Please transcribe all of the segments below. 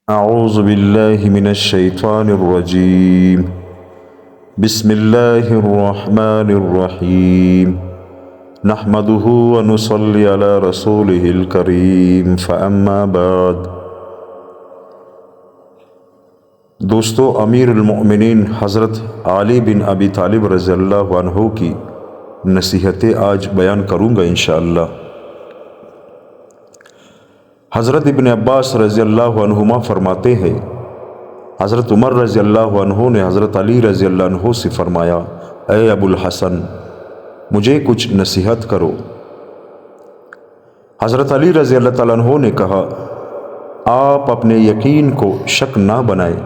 اعوذ باللہ من الشیطان الرجیم بسم اللہ الرحمن الرحیم نحمده ونصلی علی رسولہ الکریم فاما بعد۔ دوستو، امیر المؤمنین حضرت علی بن ابی طالب رضی اللہ عنہ کی نصیحتیں آج بیان کروں گا انشاءاللہ۔ حضرت ابن عباس رضی اللہ عنہما فرماتے ہیں، حضرت عمر رضی اللہ عنہ نے حضرت علی رضی اللہ عنہ سے فرمایا، اے ابو الحسن، مجھے کچھ نصیحت کرو۔ حضرت علی رضی اللہ تعالیٰ عنہ نے کہا، آپ اپنے یقین کو شک نہ بنائیں،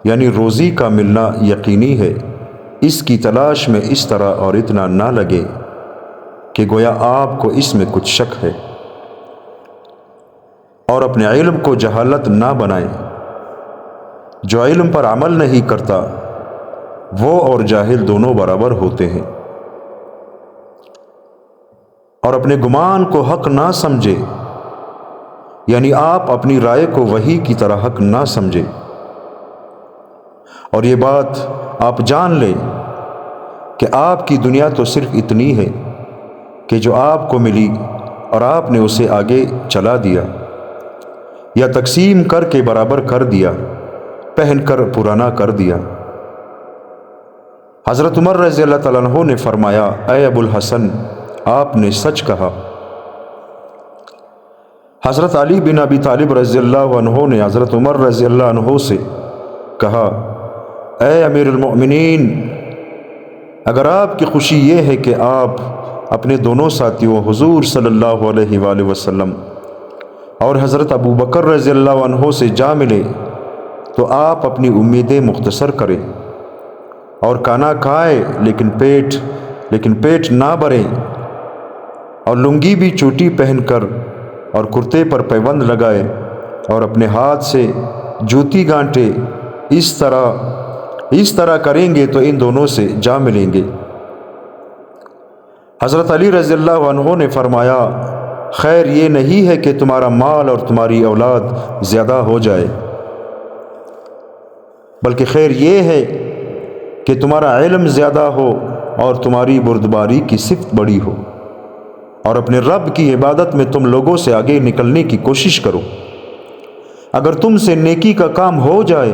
یعنی روزی کا ملنا یقینی ہے، اس کی تلاش میں اس طرح اور اتنا نہ لگے کہ گویا آپ کو اس میں کچھ شک ہے، اور اپنے علم کو جہالت نہ بنائیں۔ جو علم پر عمل نہیں کرتا وہ اور جاہل دونوں برابر ہوتے ہیں، اور اپنے گمان کو حق نہ سمجھے، یعنی آپ اپنی رائے کو وحی کی طرح حق نہ سمجھے، اور یہ بات آپ جان لیں کہ آپ کی دنیا تو صرف اتنی ہے کہ جو آپ کو ملی اور آپ نے اسے آگے چلا دیا یا تقسیم کر کے برابر کر دیا، پہن کر پرانا کر دیا۔ حضرت عمر رضی اللہ تعالیٰ عنہ نے فرمایا، اے ابو الحسن، آپ نے سچ کہا۔ حضرت علی بن ابی طالب رضی اللہ عنہ نے حضرت عمر رضی اللہ عنہ سے کہا، اے امیر المؤمنین، اگر آپ کی خوشی یہ ہے کہ آپ اپنے دونوں ساتھیوں حضور صلی اللہ علیہ وآلہ وسلم اور حضرت ابو بکر رضی اللہ عنہ سے جا ملے، تو آپ اپنی امیدیں مختصر کریں اور کھانا کھائیں لیکن پیٹ نہ بھریں، اور لنگی بھی چوٹی پہن کر اور کرتے پر پیبند لگائے اور اپنے ہاتھ سے جوتی گانٹے، اس طرح کریں گے تو ان دونوں سے جا ملیں گے۔ حضرت علی رضی اللہ عنہ نے فرمایا، خیر یہ نہیں ہے کہ تمہارا مال اور تمہاری اولاد زیادہ ہو جائے، بلکہ خیر یہ ہے کہ تمہارا علم زیادہ ہو اور تمہاری بردباری کی صفت بڑی ہو، اور اپنے رب کی عبادت میں تم لوگوں سے آگے نکلنے کی کوشش کرو۔ اگر تم سے نیکی کا کام ہو جائے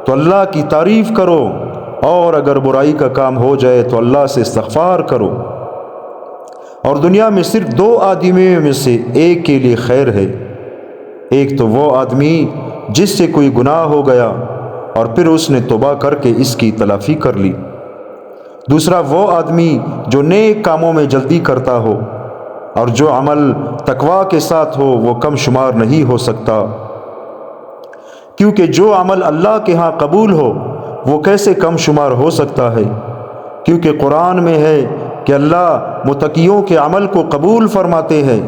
تو اللہ کی تعریف کرو، اور اگر برائی کا کام ہو جائے تو اللہ سے استغفار کرو۔ اور دنیا میں صرف دو آدمیوں میں سے ایک کے لیے خیر ہے، ایک تو وہ آدمی جس سے کوئی گناہ ہو گیا اور پھر اس نے توبہ کر کے اس کی تلافی کر لی، دوسرا وہ آدمی جو نیک کاموں میں جلدی کرتا ہو، اور جو عمل تقوی کے ساتھ ہو وہ کم شمار نہیں ہو سکتا، کیونکہ جو عمل اللہ کے ہاں قبول ہو وہ کیسے کم شمار ہو سکتا ہے، کیونکہ قرآن میں ہے کہ اللہ متقیوں کے عمل کو قبول فرماتے ہیں۔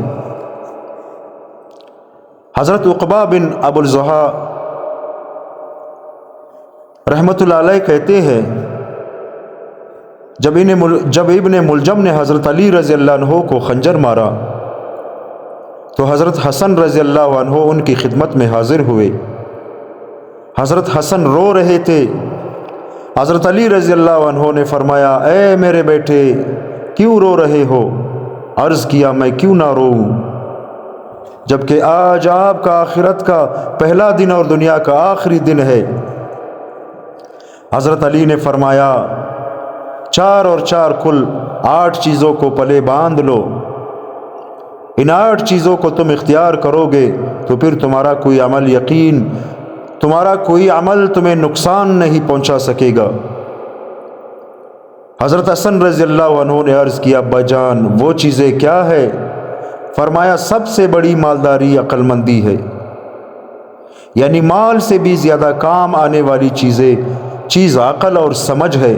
حضرت عقبہ بن ابو الضحیٰ رحمۃ اللہ علیہ کہتے ہیں، جب ابن ملجم نے حضرت علی رضی اللہ عنہ کو خنجر مارا تو حضرت حسن رضی اللہ عنہ ان کی خدمت میں حاضر ہوئے۔ حضرت حسن رو رہے تھے۔ حضرت علی رضی اللہ عنہ نے فرمایا، اے میرے بیٹے، کیوں رو رہے ہو؟ عرض کیا، میں کیوں نہ روؤں، جبکہ آج آپ کا آخرت کا پہلا دن اور دنیا کا آخری دن ہے۔ حضرت علی نے فرمایا، 4 اور 4 کل 8 چیزوں کو پلے باندھ لو، ان 8 چیزوں کو تم اختیار کرو گے تو پھر تمہارا کوئی عمل تمہیں نقصان نہیں پہنچا سکے گا۔ حضرت حسن رضی اللہ عنہ نے عرض کیا، ابا جان وہ چیزیں کیا ہے؟ فرمایا، سب سے بڑی مالداری عقل مندی ہے، یعنی مال سے بھی زیادہ کام آنے والی چیز عقل اور سمجھ ہے،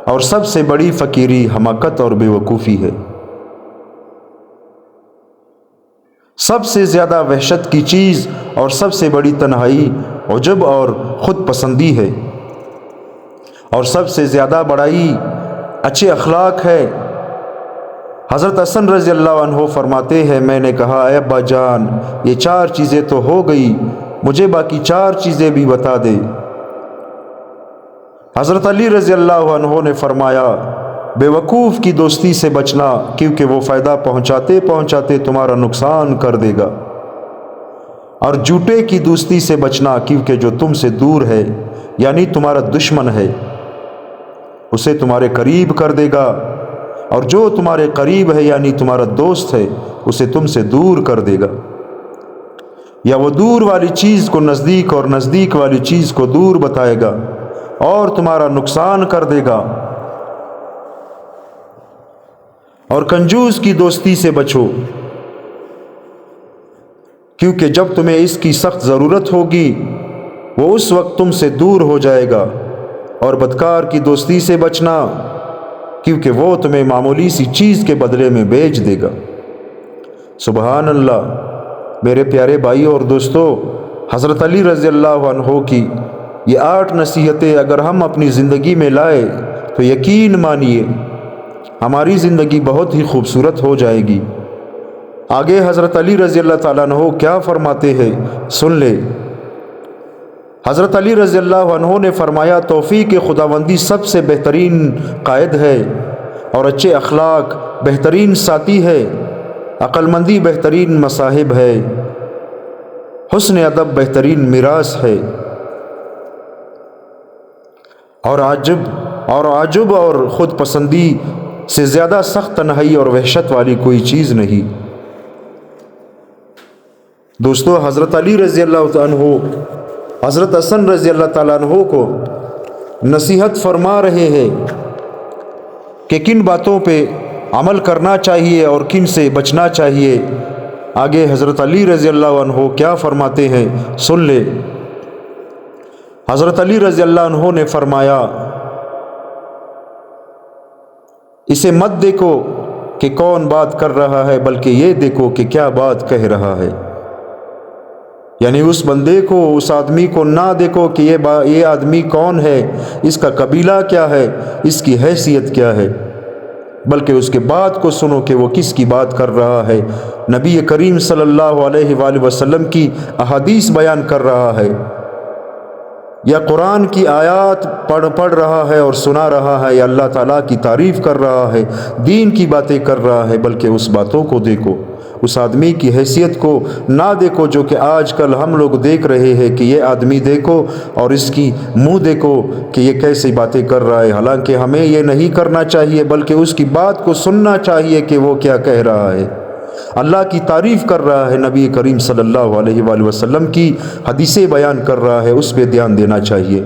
اور سب سے بڑی فقیری حماقت اور بے وقوفی ہے۔ سب سے زیادہ وحشت کی چیز اور سب سے بڑی تنہائی عجب اور خود پسندی ہے، اور سب سے زیادہ بڑائی اچھے اخلاق ہے، حضرت حسن رضی اللہ عنہ فرماتے ہیں میں نے کہا اے ابا جان یہ 4 چیزیں تو ہو گئی، مجھے باقی 4 چیزیں بھی بتا دے۔ حضرت علی رضی اللہ عنہ نے فرمایا بے وقوف کی دوستی سے بچنا، کیونکہ وہ فائدہ پہنچاتے پہنچاتے تمہارا نقصان کر دے گا، اور جھوٹے کی دوستی سے بچنا، کیونکہ جو تم سے دور ہے یعنی تمہارا دشمن ہے اسے تمہارے قریب کر دے گا، اور جو تمہارے قریب ہے یعنی تمہارا دوست ہے اسے تم سے دور کر دے گا، یا وہ دور والی چیز کو نزدیک اور نزدیک والی چیز کو دور بتائے گا اور تمہارا نقصان کر دے گا۔ اور کنجوس کی دوستی سے بچو، کیونکہ جب تمہیں اس کی سخت ضرورت ہوگی وہ اس وقت تم سے دور ہو جائے گا۔ اور بدکار کی دوستی سے بچنا، کیونکہ وہ تمہیں معمولی سی چیز کے بدلے میں بیچ دے گا۔ سبحان اللہ۔ میرے پیارے بھائی اور دوستو، حضرت علی رضی اللہ عنہ کی یہ 8 نصیحتیں اگر ہم اپنی زندگی میں لائے تو یقین مانیے ہماری زندگی بہت ہی خوبصورت ہو جائے گی۔ آگے حضرت علی رضی اللہ تعالیٰ عنہ کیا فرماتے ہیں سن لے۔ حضرت علی رضی اللہ عنہ نے فرمایا توفیق خداوندی سب سے بہترین قائد ہے، اور اچھے اخلاق بہترین ساتھی ہے، عقل مندی بہترین مصاحب ہے، حسن ادب بہترین میراث ہے، اور عجب اور خود پسندی سے زیادہ سخت تنہائی اور وحشت والی کوئی چیز نہیں۔ دوستو، حضرت علی رضی اللہ تعالیٰ عنہ حضرت حسن رضی اللہ تعالیٰ عنہ کو نصیحت فرما رہے ہیں کہ کن باتوں پہ عمل کرنا چاہیے اور کن سے بچنا چاہیے۔ آگے حضرت علی رضی اللہ عنہ کیا فرماتے ہیں سن لے۔ حضرت علی رضی اللہ عنہ نے فرمایا اسے مت دیکھو کہ کون بات کر رہا ہے، بلکہ یہ دیکھو کہ کیا بات کہہ رہا ہے۔ یعنی اس بندے کو، اس آدمی کو نہ دیکھو کہ یہ آدمی کون ہے، اس کا قبیلہ کیا ہے، اس کی حیثیت کیا ہے، بلکہ اس کے بات کو سنو کہ وہ کس کی بات کر رہا ہے۔ نبی کریم صلی اللہ علیہ وآلہ وسلم کی احادیث بیان کر رہا ہے، یا قرآن کی آیات پڑھ رہا ہے اور سنا رہا ہے، یا اللہ تعالیٰ کی تعریف کر رہا ہے، دین کی باتیں کر رہا ہے، بلکہ اس باتوں کو دیکھو، اس آدمی کی حیثیت کو نہ دیکھو جو کہ آج کل ہم لوگ دیکھ رہے ہیں کہ یہ آدمی دیکھو اور اس کی منہ دیکھو کہ یہ کیسی باتیں کر رہا ہے۔ حالانکہ ہمیں یہ نہیں کرنا چاہیے، بلکہ اس کی بات کو سننا چاہیے کہ وہ کیا کہہ رہا ہے، اللہ کی تعریف کر رہا ہے، نبی کریم صلی اللہ علیہ وآلہ وسلم کی حدیثیں بیان کر رہا ہے، اس پہ دھیان دینا چاہیے۔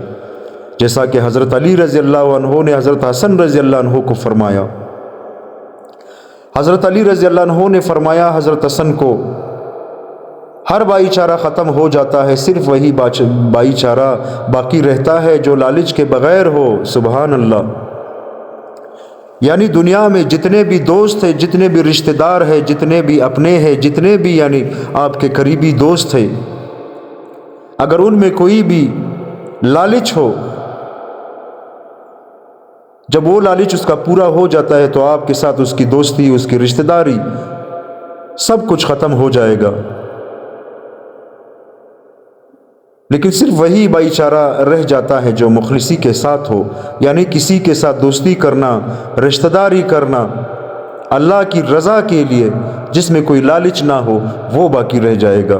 جیسا کہ حضرت علی رضی اللہ عنہ نے حضرت حسن رضی اللہ عنہ کو فرمایا۔ حضرت علی رضی اللہ عنہ نے فرمایا حضرت حسن کو ہر بھائی چارہ ختم ہو جاتا ہے، صرف وہی بھائی چارہ باقی رہتا ہے جو لالچ کے بغیر ہو۔ سبحان اللہ۔ یعنی دنیا میں جتنے بھی دوست ہیں، جتنے بھی رشتہ دار ہیں، جتنے بھی اپنے ہیں، جتنے بھی یعنی آپ کے قریبی دوست ہیں، اگر ان میں کوئی بھی لالچ ہو، جب وہ لالچ اس کا پورا ہو جاتا ہے تو آپ کے ساتھ اس کی دوستی، اس کی رشتہ داری سب کچھ ختم ہو جائے گا۔ لیکن صرف وہی بھائی چارہ رہ جاتا ہے جو مخلصی کے ساتھ ہو، یعنی کسی کے ساتھ دوستی کرنا، رشتہ داری کرنا اللہ کی رضا کے لیے، جس میں کوئی لالچ نہ ہو، وہ باقی رہ جائے گا۔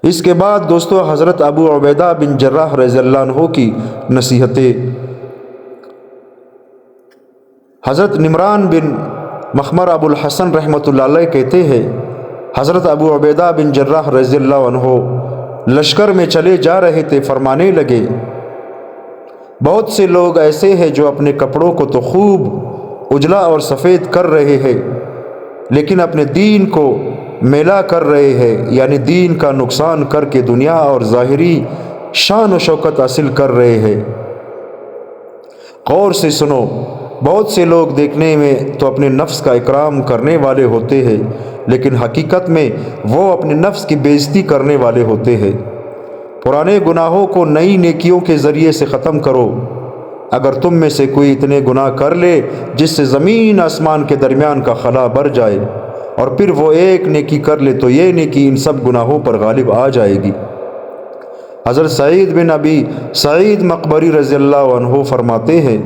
اس کے بعد دوستو حضرت ابو عبیدہ بن جراح رضی اللہ عنہ کی نصیحتیں۔ حضرت نمران بن مخمر ابو الحسن رحمۃ اللہ علیہ کہتے ہیں حضرت ابو عبیدہ بن جراح رضی اللہ عنہ لشکر میں چلے جا رہے تھے، فرمانے لگے بہت سے لوگ ایسے ہیں جو اپنے کپڑوں کو تو خوب اجلا اور سفید کر رہے ہیں، لیکن اپنے دین کو میلا کر رہے ہیں، یعنی دین کا نقصان کر کے دنیا اور ظاہری شان و شوکت حاصل کر رہے ہیں۔ غور سے سنو، بہت سے لوگ دیکھنے میں تو اپنے نفس کا اکرام کرنے والے ہوتے ہیں، لیکن حقیقت میں وہ اپنے نفس کی بے عزتی کرنے والے ہوتے ہیں۔ پرانے گناہوں کو نئی نیکیوں کے ذریعے سے ختم کرو، اگر تم میں سے کوئی اتنے گناہ کر لے جس سے زمین آسمان کے درمیان کا خلا بھر جائے، اور پھر وہ ایک نیکی کر لے تو یہ نیکی ان سب گناہوں پر غالب آ جائے گی۔ حضرت سعید بن ابی سعید مقبری رضی اللہ عنہ فرماتے ہیں،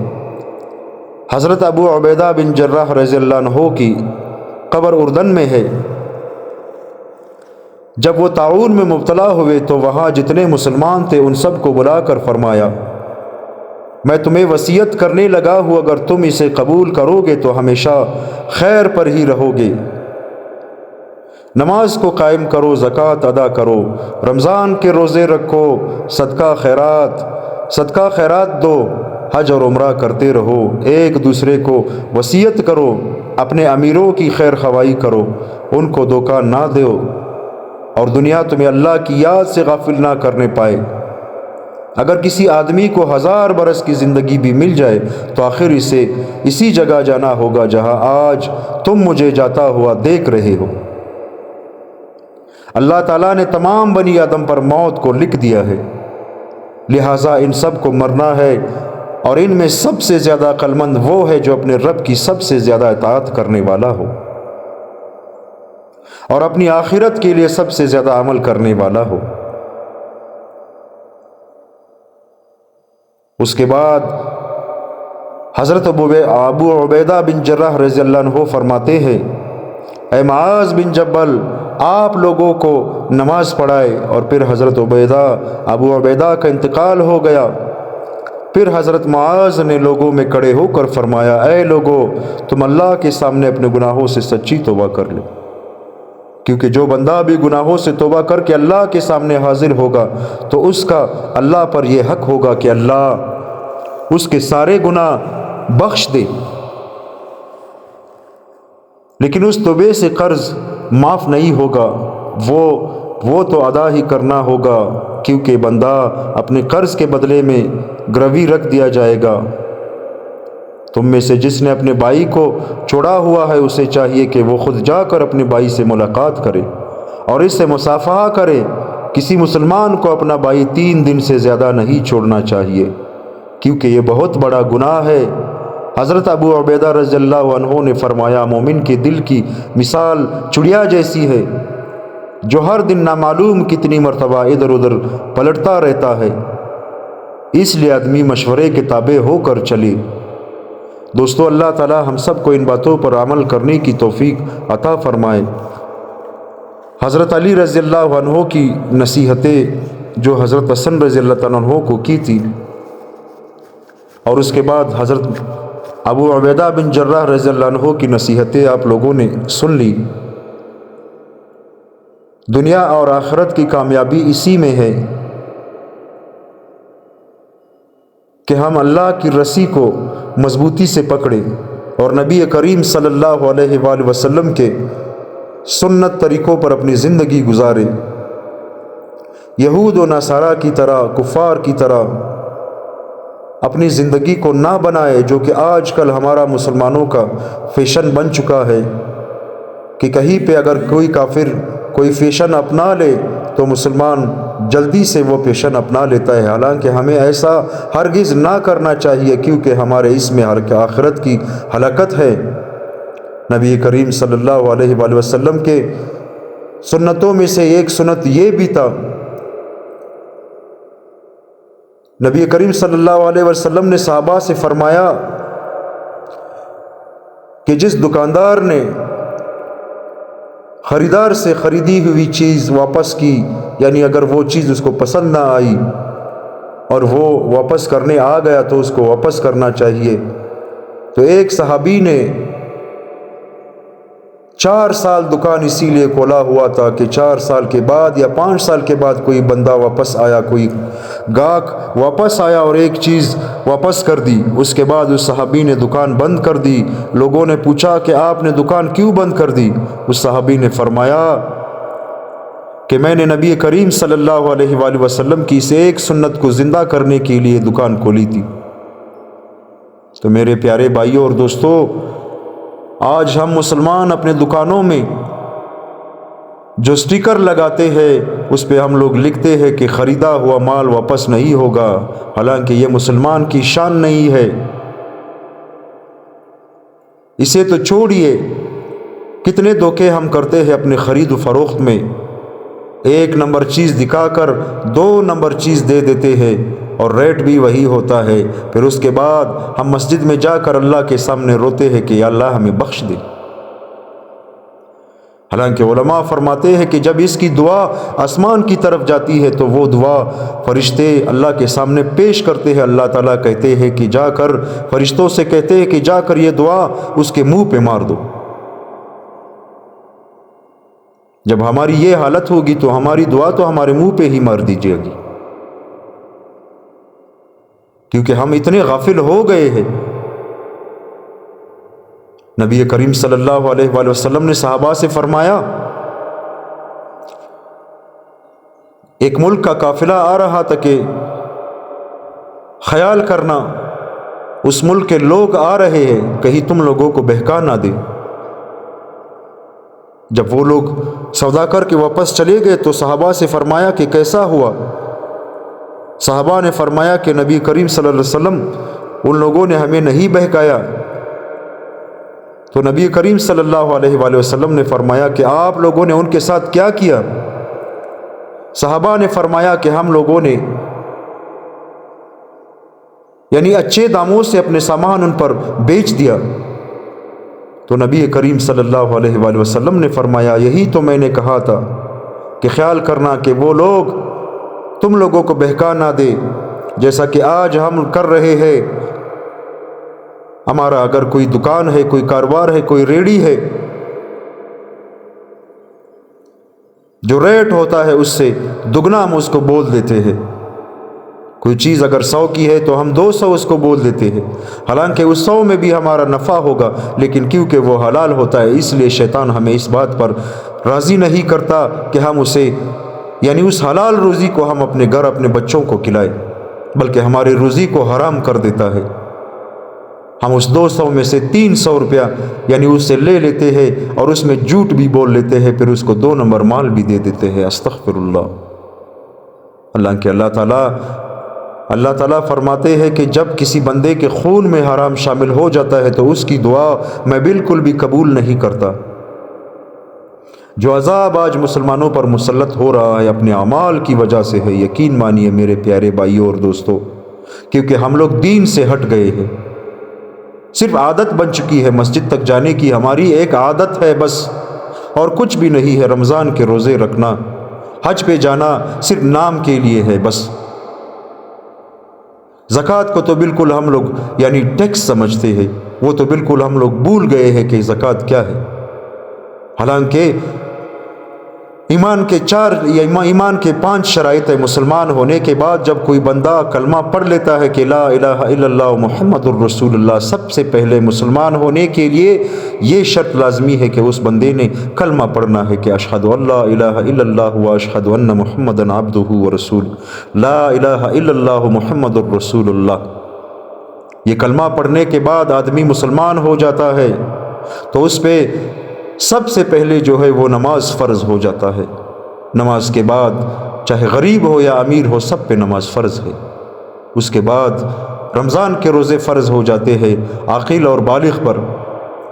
حضرت ابو عبیدہ بن جراح رضی اللہ عنہ کی قبر اردن میں ہے۔ جب وہ طاعون میں مبتلا ہوئے تو وہاں جتنے مسلمان تھے ان سب کو بلا کر فرمایا، میں تمہیں وصیت کرنے لگا ہوں، اگر تم اسے قبول کرو گے تو ہمیشہ خیر پر ہی رہو گے۔ نماز کو قائم کرو، زکوٰۃ ادا کرو، رمضان کے روزے رکھو، صدقہ خیرات دو، حج اور عمرہ کرتے رہو، ایک دوسرے کو وصیت کرو، اپنے امیروں کی خیر خواہی کرو، ان کو دھوکہ نہ دو، اور دنیا تمہیں اللہ کی یاد سے غافل نہ کرنے پائے۔ اگر کسی آدمی کو 1000 برس کی زندگی بھی مل جائے تو آخر اسے اسی جگہ جانا ہوگا جہاں آج تم مجھے جاتا ہوا دیکھ رہے ہو۔ اللہ تعالیٰ نے تمام بنی آدم پر موت کو لکھ دیا ہے، لہٰذا ان سب کو مرنا ہے، اور ان میں سب سے زیادہ عقل مند وہ ہے جو اپنے رب کی سب سے زیادہ اطاعت کرنے والا ہو اور اپنی آخرت کے لیے سب سے زیادہ عمل کرنے والا ہو۔ اس کے بعد حضرت ابو عبیدہ بن جراح رضی اللہ عنہ فرماتے ہیں، اے معاذ بن جبل، آپ لوگوں کو نماز پڑھائے، اور پھر حضرت ابو عبیدہ کا انتقال ہو گیا۔ پھر حضرت معاذ نے لوگوں میں کھڑے ہو کر فرمایا، اے لوگو، تم اللہ کے سامنے اپنے گناہوں سے سچی توبہ کر لو، کیونکہ جو بندہ بھی گناہوں سے توبہ کر کے اللہ کے سامنے حاضر ہوگا تو اس کا اللہ پر یہ حق ہوگا کہ اللہ اس کے سارے گناہ بخش دے، لیکن اس توبے سے قرض معاف نہیں ہوگا، وہ تو ادا ہی کرنا ہوگا، کیونکہ بندہ اپنے قرض کے بدلے میں گروی رکھ دیا جائے گا۔ تم میں سے جس نے اپنے بھائی کو چھوڑا ہوا ہے اسے چاہیے کہ وہ خود جا کر اپنے بھائی سے ملاقات کرے اور اس سے مصافحہ کرے۔ کسی مسلمان کو اپنا بھائی 3 دن سے زیادہ نہیں چھوڑنا چاہیے، کیونکہ یہ بہت بڑا گناہ ہے۔ حضرت ابو عبیدہ رضی اللہ عنہ نے فرمایا، مومن کے دل کی مثال چڑیا جیسی ہے جو ہر دن نامعلوم کتنی مرتبہ ادھر ادھر پلٹتا رہتا ہے، اس لیے آدمی مشورے کے تابع ہو کر چلے۔ دوستو، اللہ تعالی ہم سب کو ان باتوں پر عمل کرنے کی توفیق عطا فرمائے۔ حضرت علی رضی اللہ عنہ کی نصیحتیں جو حضرت حسن رضی اللہ عنہ کو کی تھی، اور اس کے بعد حضرت ابو عبیدہ بن جراح رضی اللہ عنہ کی نصیحتیں آپ لوگوں نے سن لی۔ دنیا اور آخرت کی کامیابی اسی میں ہے کہ ہم اللہ کی رسی کو مضبوطی سے پکڑیں اور نبی کریم صلی اللہ علیہ وآلہ وسلم کے سنت طریقوں پر اپنی زندگی گزاریں۔ یہود و نصارہ کی طرح، کفار کی طرح اپنی زندگی کو نہ بنائے، جو کہ آج کل ہمارا مسلمانوں کا فیشن بن چکا ہے کہ کہیں پہ اگر کوئی کافر کوئی فیشن اپنا لے تو مسلمان جلدی سے وہ فیشن اپنا لیتا ہے، حالانکہ ہمیں ایسا ہرگز نہ کرنا چاہیے، کیونکہ ہمارے اس میں آخرت کی ہلاکت ہے۔ نبی کریم صلی اللہ علیہ وآلہ وسلم کے سنتوں میں سے ایک سنت یہ بھی تھا، نبی کریم صلی اللہ علیہ وسلم نے صحابہ سے فرمایا کہ جس دکاندار نے خریدار سے خریدی ہوئی چیز واپس کی، یعنی اگر وہ چیز اس کو پسند نہ آئی اور وہ واپس کرنے آ گیا تو اس کو واپس کرنا چاہیے۔ تو ایک صحابی نے 4 سال دکان اسی لیے کھولا ہوا تھا کہ 4 سال کے بعد یا 5 سال کے بعد کوئی بندہ واپس آیا، کوئی گاہک واپس آیا اور ایک چیز واپس کر دی، اس کے بعد اس صحابی نے دکان بند کر دی۔ لوگوں نے پوچھا کہ آپ نے دکان کیوں بند کر دی؟ اس صحابی نے فرمایا کہ میں نے نبی کریم صلی اللہ علیہ وآلہ وسلم کی اس ایک سنت کو زندہ کرنے کے لیے دکان کھولی تھی۔ تو میرے پیارے بھائیوں اور دوستوں، آج ہم مسلمان اپنے دکانوں میں جو سٹیکر لگاتے ہیں اس پہ ہم لوگ لکھتے ہیں کہ خریدا ہوا مال واپس نہیں ہوگا، حالانکہ یہ مسلمان کی شان نہیں ہے۔ اسے تو چھوڑیے، کتنے دھوکے ہم کرتے ہیں اپنے خرید و فروخت میں، ایک نمبر چیز دکھا کر 2 نمبر چیز دے دیتے ہیں اور ریٹ بھی وہی ہوتا ہے، پھر اس کے بعد ہم مسجد میں جا کر اللہ کے سامنے روتے ہیں کہ یا اللہ ہمیں بخش دے۔ حالانکہ علماء فرماتے ہیں کہ جب اس کی دعا آسمان کی طرف جاتی ہے تو وہ دعا فرشتے اللہ کے سامنے پیش کرتے ہیں، اللہ تعالیٰ کہتے ہیں کہ جا کر فرشتوں سے کہتے ہیں کہ جا کر یہ دعا اس کے منہ پہ مار دو۔ جب ہماری یہ حالت ہوگی تو ہماری دعا تو ہمارے منہ پہ ہی مار دیجیے گی، کیونکہ ہم اتنے غافل ہو گئے ہیں۔ نبی کریم صلی اللہ علیہ وآلہ وسلم نے صحابہ سے فرمایا، ایک ملک کا قافلہ آ رہا تھا کہ خیال کرنا اس ملک کے لوگ آ رہے ہیں، کہیں تم لوگوں کو بہکا نہ دے۔ جب وہ لوگ سودا کر کے واپس چلے گئے تو صحابہ سے فرمایا کہ کیسا ہوا؟ صحابہ نے فرمایا کہ نبی کریم صلی اللہ علیہ وسلم ان لوگوں نے ہمیں نہیں بہکایا۔ تو نبی کریم صلی اللہ علیہ وآلہ وسلم نے فرمایا کہ آپ لوگوں نے ان کے ساتھ کیا کیا؟ صحابہ نے فرمایا کہ ہم لوگوں نے یعنی اچھے داموں سے اپنے سامان ان پر بیچ دیا۔ تو نبی کریم صلی اللہ علیہ وآلہ وسلم نے فرمایا یہی تو میں نے کہا تھا کہ خیال کرنا کہ وہ لوگ تم لوگوں کو بہکا نہ دے، جیسا کہ آج ہم کر رہے ہیں۔ ہمارا اگر کوئی دکان ہے، کوئی کاروبار ہے، کوئی ریڑھی ہے، جو ریٹ ہوتا ہے اس سے دگنا ہم اس کو بول دیتے ہیں۔ کوئی چیز اگر 100 کی ہے تو ہم 200 اس کو بول دیتے ہیں، حالانکہ اس 100 میں بھی ہمارا نفع ہوگا، لیکن کیونکہ وہ حلال ہوتا ہے اس لیے شیطان ہمیں اس بات پر راضی نہیں کرتا کہ ہم اسے یعنی اس حلال روزی کو ہم اپنے گھر اپنے بچوں کو کھلائیں، بلکہ ہماری روزی کو حرام کر دیتا ہے۔ ہم اس 200 میں سے 300 روپیہ یعنی اس سے لے لیتے ہیں اور اس میں جھوٹ بھی بول لیتے ہیں، پھر اس کو 2 نمبر مال بھی دے دیتے ہیں۔ استغفر اللہ۔ حالانکہ اللہ تعالیٰ فرماتے ہیں کہ جب کسی بندے کے خون میں حرام شامل ہو جاتا ہے تو اس کی دعا میں بالکل بھی قبول نہیں کرتا۔ جو عذاب آج مسلمانوں پر مسلط ہو رہا ہے اپنے اعمال کی وجہ سے ہے، یقین مانیے میرے پیارے بھائیوں اور دوستوں، کیونکہ ہم لوگ دین سے ہٹ گئے ہیں۔ صرف عادت بن چکی ہے مسجد تک جانے کی، ہماری ایک عادت ہے بس، اور کچھ بھی نہیں ہے۔ رمضان کے روزے رکھنا، حج پہ جانا صرف نام کے لیے ہے بس۔ زکوٰۃ کو تو بالکل ہم لوگ یعنی ٹیکس سمجھتے ہیں، وہ تو بالکل ہم لوگ بھول گئے ہیں کہ زکوٰۃ کیا ہے۔ حالانکہ ایمان کے 5 شرائط ہے۔ مسلمان ہونے کے بعد جب کوئی بندہ کلمہ پڑھ لیتا ہے کہ لا الہ الا اللہ محمد الرسول اللہ، سب سے پہلے مسلمان ہونے کے لیے یہ شرط لازمی ہے کہ اس بندے نے کلمہ پڑھنا ہے کہ اشہد ان لا الہ الا اللہ و اشہد ان محمدا عبدہ ورسولہ، لا الہ الا اللہ محمد الرسول اللہ۔ یہ کلمہ پڑھنے کے بعد آدمی مسلمان ہو جاتا ہے تو اس پہ سب سے پہلے جو ہے وہ نماز فرض ہو جاتا ہے۔ نماز کے بعد چاہے غریب ہو یا امیر ہو سب پہ نماز فرض ہے۔ اس کے بعد رمضان کے روزے فرض ہو جاتے ہیں عاقل اور بالغ پر،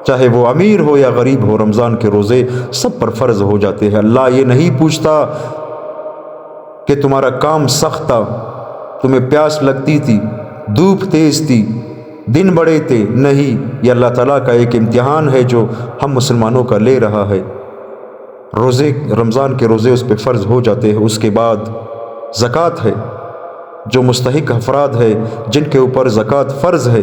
چاہے وہ امیر ہو یا غریب ہو، رمضان کے روزے سب پر فرض ہو جاتے ہیں۔ اللہ یہ نہیں پوچھتا کہ تمہارا کام سخت تھا، تمہیں پیاس لگتی تھی، دھوپ تیز تھی، دن بڑے تھے، نہیں، یہ اللہ تعالیٰ کا ایک امتحان ہے جو ہم مسلمانوں کا لے رہا ہے۔ روزے رمضان کے روزے اس پہ فرض ہو جاتے ہیں۔ اس کے بعد زکوٰۃ ہے، جو مستحق افراد ہے جن کے اوپر زکوٰۃ فرض ہے،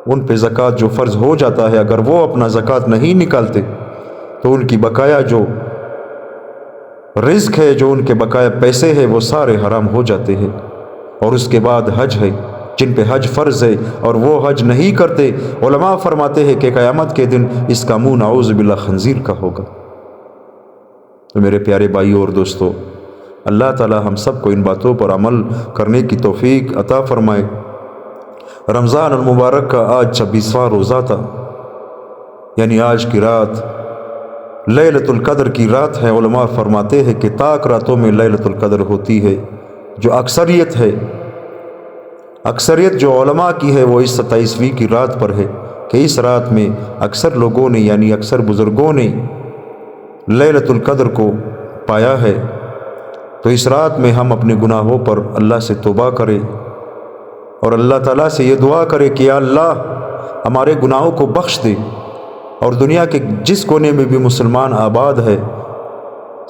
ان پہ زکوٰۃ جو فرض ہو جاتا ہے، اگر وہ اپنا زکوٰۃ نہیں نکالتے تو ان کی بقایا جو رزق ہے، جو ان کے بقایا پیسے ہیں، وہ سارے حرام ہو جاتے ہیں۔ اور اس کے بعد حج ہے، جن پہ حج فرض ہے اور وہ حج نہیں کرتے، علماء فرماتے ہیں کہ قیامت کے دن اس کا منہ نعوذ باللہ خنزیر کا ہوگا۔ تو میرے پیارے بھائیوں اور دوستوں، اللہ تعالی ہم سب کو ان باتوں پر عمل کرنے کی توفیق عطا فرمائے۔ رمضان المبارک کا آج 26واں روزہ تھا، یعنی آج کی رات لیلۃ القدر کی رات ہے، علماء فرماتے ہیں کہ طاق راتوں میں لیلۃ القدر ہوتی ہے۔ جو اکثریت ہے، اکثریت جو علماء کی ہے وہ اس 27ویں کی رات پر ہے کہ اس رات میں اکثر لوگوں نے یعنی اکثر بزرگوں نے لیلۃ القدر کو پایا ہے۔ تو اس رات میں ہم اپنے گناہوں پر اللہ سے توبہ کریں اور اللہ تعالیٰ سے یہ دعا کرے کہ یا اللہ ہمارے گناہوں کو بخش دے، اور دنیا کے جس کونے میں بھی مسلمان آباد ہے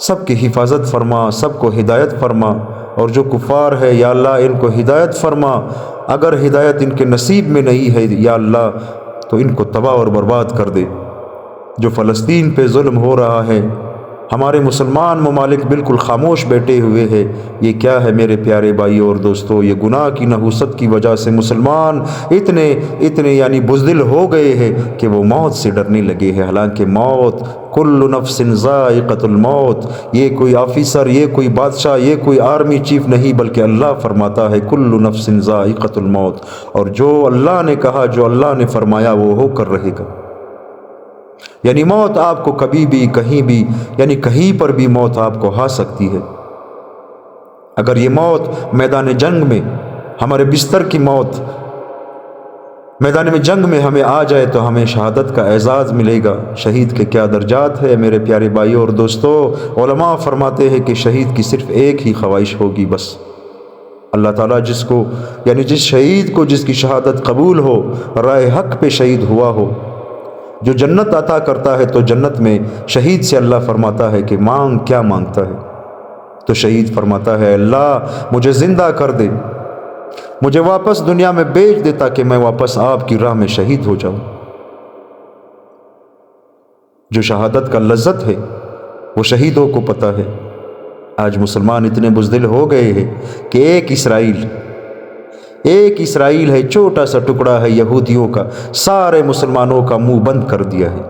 سب کی حفاظت فرما، سب کو ہدایت فرما، اور جو کفار ہے یا اللہ ان کو ہدایت فرما، اگر ہدایت ان کے نصیب میں نہیں ہے یا اللہ تو ان کو تباہ اور برباد کر دے۔ جو فلسطین پہ ظلم ہو رہا ہے، ہمارے مسلمان ممالک بالکل خاموش بیٹھے ہوئے ہیں، یہ کیا ہے میرے پیارے بھائیوں اور دوستوں؟ یہ گناہ کی نحوست کی وجہ سے مسلمان اتنے یعنی بزدل ہو گئے ہیں کہ وہ موت سے ڈرنے لگے ہیں، حالانکہ موت کل نفس ذائقۃ الموت، یہ کوئی آفیسر، یہ کوئی بادشاہ، یہ کوئی آرمی چیف نہیں، بلکہ اللہ فرماتا ہے کل نفس ذائقۃ الموت، اور جو اللہ نے کہا، جو اللہ نے فرمایا وہ ہو کر رہے گا۔ یعنی موت آپ کو کبھی بھی کہیں بھی یعنی کہیں پر بھی موت آپ کو آ سکتی ہے۔ اگر یہ موت میدان جنگ میں، ہمارے بستر کی موت میدان میں جنگ میں ہمیں آ جائے تو ہمیں شہادت کا اعزاز ملے گا۔ شہید کے کیا درجات ہے میرے پیارے بھائیوں اور دوستوں؟ علماء فرماتے ہیں کہ شہید کی صرف ایک ہی خواہش ہوگی بس، اللہ تعالیٰ جس کو یعنی جس شہید کو جس کی شہادت قبول ہو، راہ حق پہ شہید ہوا ہو، جو جنت عطا کرتا ہے، تو جنت میں شہید سے اللہ فرماتا ہے کہ مانگ، کیا مانگتا ہے؟ تو شہید فرماتا ہے اللہ مجھے زندہ کر دے، مجھے واپس دنیا میں بھیج دے تاکہ میں واپس آپ کی راہ میں شہید ہو جاؤں۔ جو شہادت کا لذت ہے وہ شہیدوں کو پتہ ہے۔ آج مسلمان اتنے بزدل ہو گئے ہیں کہ ایک اسرائیل ہے، چھوٹا سا ٹکڑا ہے یہودیوں کا، سارے مسلمانوں کا منہ بند کر دیا ہے،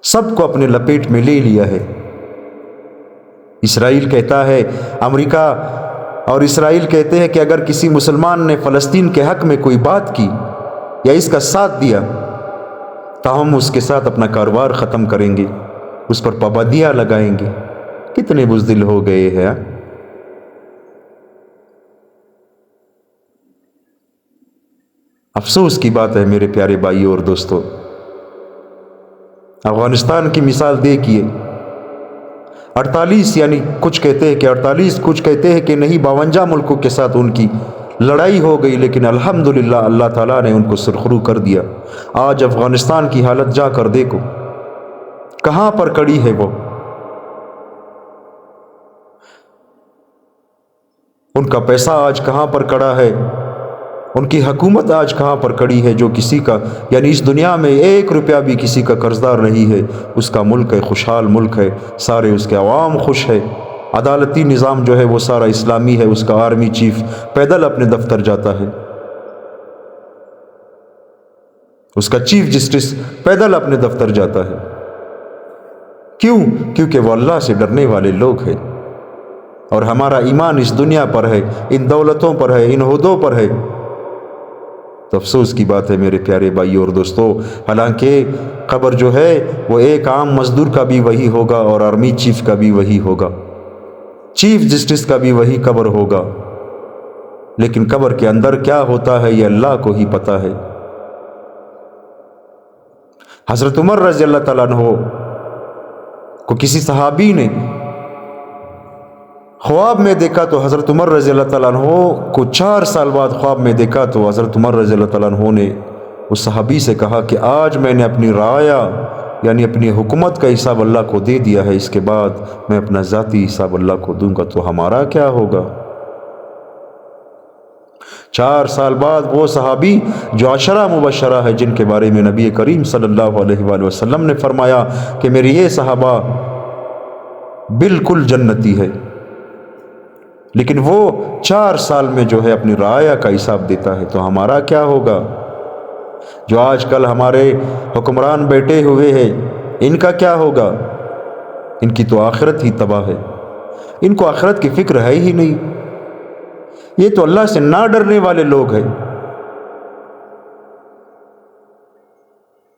سب کو اپنے لپیٹ میں لے لیا ہے۔ اسرائیل کہتا ہے، امریکہ اور اسرائیل کہتے ہیں کہ اگر کسی مسلمان نے فلسطین کے حق میں کوئی بات کی یا اس کا ساتھ دیا تو ہم اس کے ساتھ اپنا کاروبار ختم کریں گے، اس پر پابندیاں لگائیں گے۔ کتنے بزدل ہو گئے ہیں۔ افسوس کی بات ہے میرے پیارے بھائیوں اور دوستوں، افغانستان کی مثال دیکھیے، 48 یعنی کچھ کہتے ہیں کہ 48، کچھ کہتے ہیں کہ نہیں 52 ملکوں کے ساتھ ان کی لڑائی ہو گئی، لیکن الحمدللہ اللہ تعالیٰ نے ان کو سرخرو کر دیا۔ آج افغانستان کی حالت جا کر دیکھو، کہاں پر کڑی ہے وہ، ان کا پیسہ آج کہاں پر کڑا ہے، ان کی حکومت آج کہاں پر کڑی ہے، جو کسی کا یعنی اس دنیا میں 1 روپیہ بھی کسی کا قرضدار نہیں ہے، اس کا ملک ہے، خوشحال ملک ہے، سارے اس کے عوام خوش ہے، عدالتی نظام جو ہے وہ سارا اسلامی ہے، اس کا آرمی چیف پیدل اپنے دفتر جاتا ہے، اس کا چیف جسٹس پیدل اپنے دفتر جاتا ہے۔ کیوں؟ کیونکہ وہ اللہ سے ڈرنے والے لوگ ہیں، اور ہمارا ایمان اس دنیا پر ہے، ان دولتوں پر ہے، ان عہدوں پر ہے۔ تو افسوس کی بات ہے میرے پیارے بھائیوں اور دوستوں، حالانکہ قبر جو ہے وہ ایک عام مزدور کا بھی وہی ہوگا، اور آرمی چیف کا بھی وہی ہوگا، چیف جسٹس کا بھی وہی قبر ہوگا، لیکن قبر کے اندر کیا ہوتا ہے یہ اللہ کو ہی پتہ ہے۔ حضرت عمر رضی اللہ تعالیٰ عنہ کو کسی صحابی نے خواب میں دیکھا، تو حضرت عمر رضی اللہ تعالیٰ عنہ کو 4 سال بعد خواب میں دیکھا، تو حضرت عمر رضی اللہ تعالیٰ عنہ نے اس صحابی سے کہا کہ آج میں نے اپنی رعایا یعنی اپنی حکومت کا حساب اللہ کو دے دیا ہے، اس کے بعد میں اپنا ذاتی حساب اللہ کو دوں گا، تو ہمارا کیا ہوگا؟ 4 سال بعد وہ صحابی جو 10 مبشرہ ہے، جن کے بارے میں نبی کریم صلی اللہ علیہ وآلہ وسلم نے فرمایا کہ میرے یہ صحابہ بالکل جنتی ہے، لیکن وہ 4 سال میں جو ہے اپنی رعایا کا حساب دیتا ہے، تو ہمارا کیا ہوگا؟ جو آج کل ہمارے حکمران بیٹھے ہوئے ہیں، ان کا کیا ہوگا؟ ان کی تو آخرت ہی تباہ ہے، ان کو آخرت کی فکر ہے ہی نہیں، یہ تو اللہ سے نہ ڈرنے والے لوگ ہیں۔